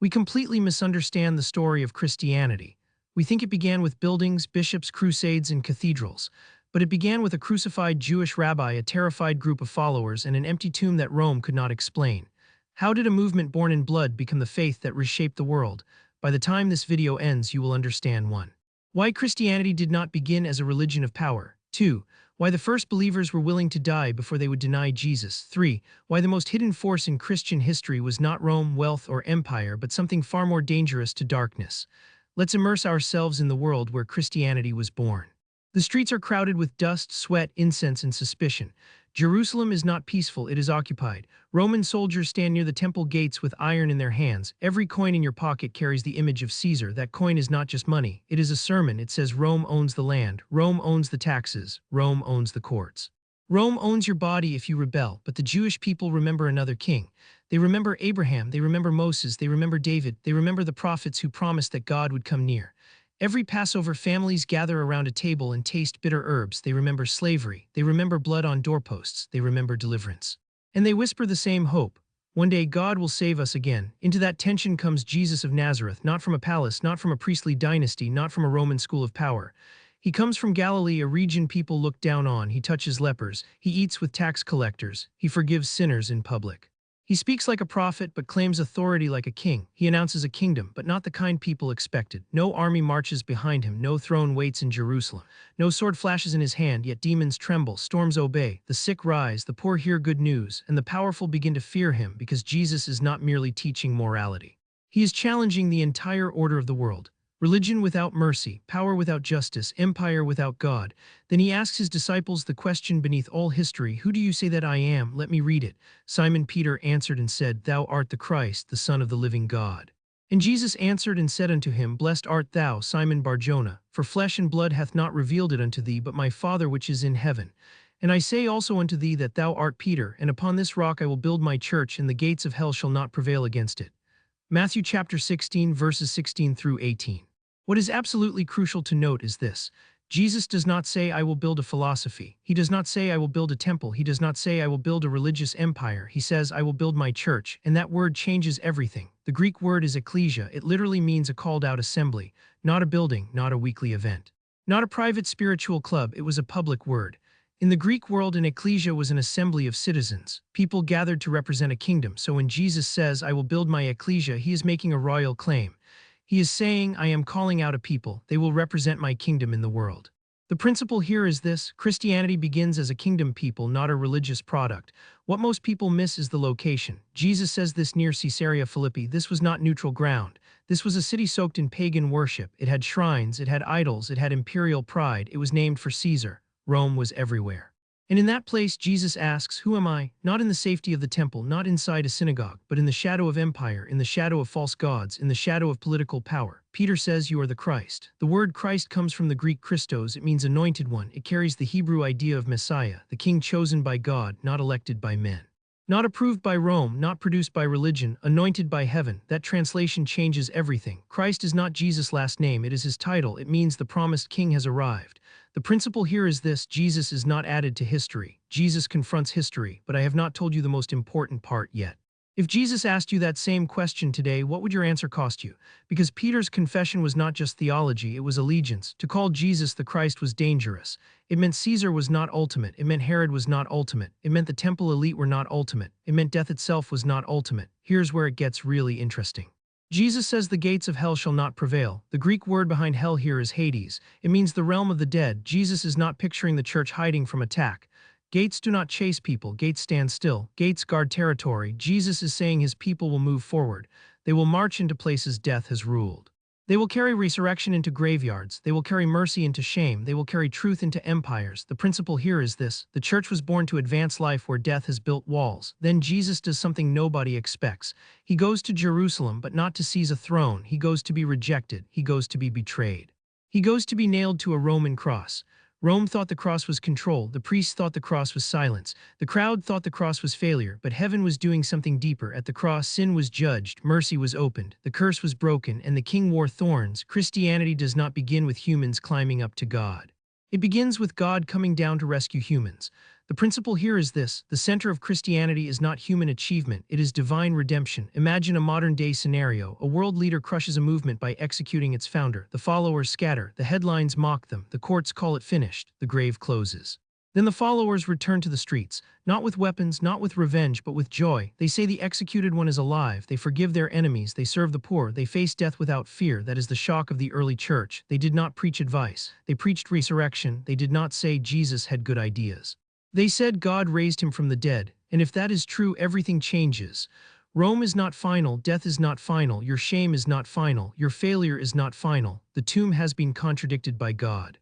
We completely misunderstand the story of Christianity. We think it began with buildings, bishops, crusades, and cathedrals. But it began with a crucified Jewish rabbi, a terrified group of followers, and an empty tomb that Rome could not explain. How did a movement born in blood become the faith that reshaped the world? By the time this video ends, you will understand 1. Why Christianity did not begin as a religion of power. 2. Why the first believers were willing to die before they would deny Jesus. 3. Why the most hidden force in Christian history was not Rome, wealth, or empire, but something far more dangerous to darkness. Let's immerse ourselves in the world where Christianity was born. The streets are crowded with dust, sweat, incense, and suspicion. Jerusalem is not peaceful, it is occupied. Roman soldiers stand near the temple gates with iron in their hands. Every coin in your pocket carries the image of Caesar. That coin is not just money, it is a sermon. It says Rome owns the land, Rome owns the taxes, Rome owns the courts. Rome owns your body if you rebel, but the Jewish people remember another king. They remember Abraham, they remember Moses, they remember David, they remember the prophets who promised that God would come near. Every Passover, families gather around a table and taste bitter herbs. They remember slavery. They remember blood on doorposts. They remember deliverance. And they whisper the same hope. One day God will save us again. Into that tension comes Jesus of Nazareth, not from a palace, not from a priestly dynasty, not from a Roman school of power. He comes from Galilee, a region people look down on. He touches lepers. He eats with tax collectors. He forgives sinners in public. He speaks like a prophet but claims authority like a king. He announces a kingdom, but not the kind people expected. No army marches behind him, no throne waits in Jerusalem. No sword flashes in his hand, yet demons tremble, storms obey, the sick rise, the poor hear good news, and the powerful begin to fear him because Jesus is not merely teaching morality. He is challenging the entire order of the world. Religion without mercy, power without justice, empire without God. Then he asks his disciples the question beneath all history, "Who do you say that I am?" Let me read it. Simon Peter answered and said, "Thou art the Christ, the Son of the living God." And Jesus answered and said unto him, "Blessed art thou, Simon Bar-Jonah, for flesh and blood hath not revealed it unto thee, but my Father which is in heaven. And I say also unto thee that thou art Peter, and upon this rock I will build my church, and the gates of hell shall not prevail against it." Matthew chapter 16, verses 16 through 18. What is absolutely crucial to note is this. Jesus does not say, "I will build a philosophy." He does not say, "I will build a temple." He does not say, "I will build a religious empire." He says, "I will build my church," and that word changes everything. The Greek word is ecclesia. It literally means a called-out assembly, not a building, not a weekly event. Not a private spiritual club, it was a public word. In the Greek world, an ecclesia was an assembly of citizens, people gathered to represent a kingdom. So when Jesus says, "I will build my ecclesia," he is making a royal claim. He is saying, I am calling out a people, they will represent my kingdom in the world. The principle here is this: Christianity begins as a kingdom people, not a religious product. What most people miss is the location. Jesus says this near Caesarea Philippi. This was not neutral ground. This was a city soaked in pagan worship. It had shrines, it had idols, it had imperial pride. It was named for Caesar. Rome was everywhere. And in that place, Jesus asks, "Who am I?" Not in the safety of the temple, not inside a synagogue, but in the shadow of empire, in the shadow of false gods, in the shadow of political power. Peter says, "You are the Christ." The word Christ comes from the Greek Christos. It means anointed one. It carries the Hebrew idea of Messiah, the king chosen by God, not elected by men. Not approved by Rome, not produced by religion, anointed by heaven. That translation changes everything. Christ is not Jesus' last name, it is his title. It means the promised king has arrived. The principle here is this: Jesus is not added to history. Jesus confronts history, but I have not told you the most important part yet. If Jesus asked you that same question today, what would your answer cost you? Because Peter's confession was not just theology, it was allegiance. To call Jesus the Christ was dangerous. It meant Caesar was not ultimate. It meant Herod was not ultimate. It meant the temple elite were not ultimate. It meant death itself was not ultimate. Here's where it gets really interesting. Jesus says the gates of hell shall not prevail. The Greek word behind hell here is Hades. It means the realm of the dead. Jesus is not picturing the church hiding from attack. Gates do not chase people. Gates stand still. Gates guard territory. Jesus is saying his people will move forward. They will march into places death has ruled. They will carry resurrection into graveyards. They will carry mercy into shame. They will carry truth into empires. The principle here is this: the church was born to advance life where death has built walls. Then Jesus does something nobody expects. He goes to Jerusalem, but not to seize a throne. He goes to be rejected. He goes to be betrayed. He goes to be nailed to a Roman cross. Rome thought the cross was control. The priests thought the cross was silence. The crowd thought the cross was failure, but heaven was doing something deeper. At the cross, sin was judged, mercy was opened, the curse was broken, and the king wore thorns. Christianity does not begin with humans climbing up to God. It begins with God coming down to rescue humans. The principle here is this: the center of Christianity is not human achievement, it is divine redemption. Imagine a modern-day scenario. A world leader crushes a movement by executing its founder. The followers scatter, the headlines mock them, the courts call it finished, the grave closes. Then the followers return to the streets, not with weapons, not with revenge, but with joy. They say the executed one is alive, they forgive their enemies, they serve the poor, they face death without fear. That is the shock of the early church. They did not preach advice, they preached resurrection. They did not say Jesus had good ideas. They said God raised him from the dead, and if that is true, everything changes. Rome is not final, death is not final, your shame is not final, your failure is not final. The tomb has been contradicted by God.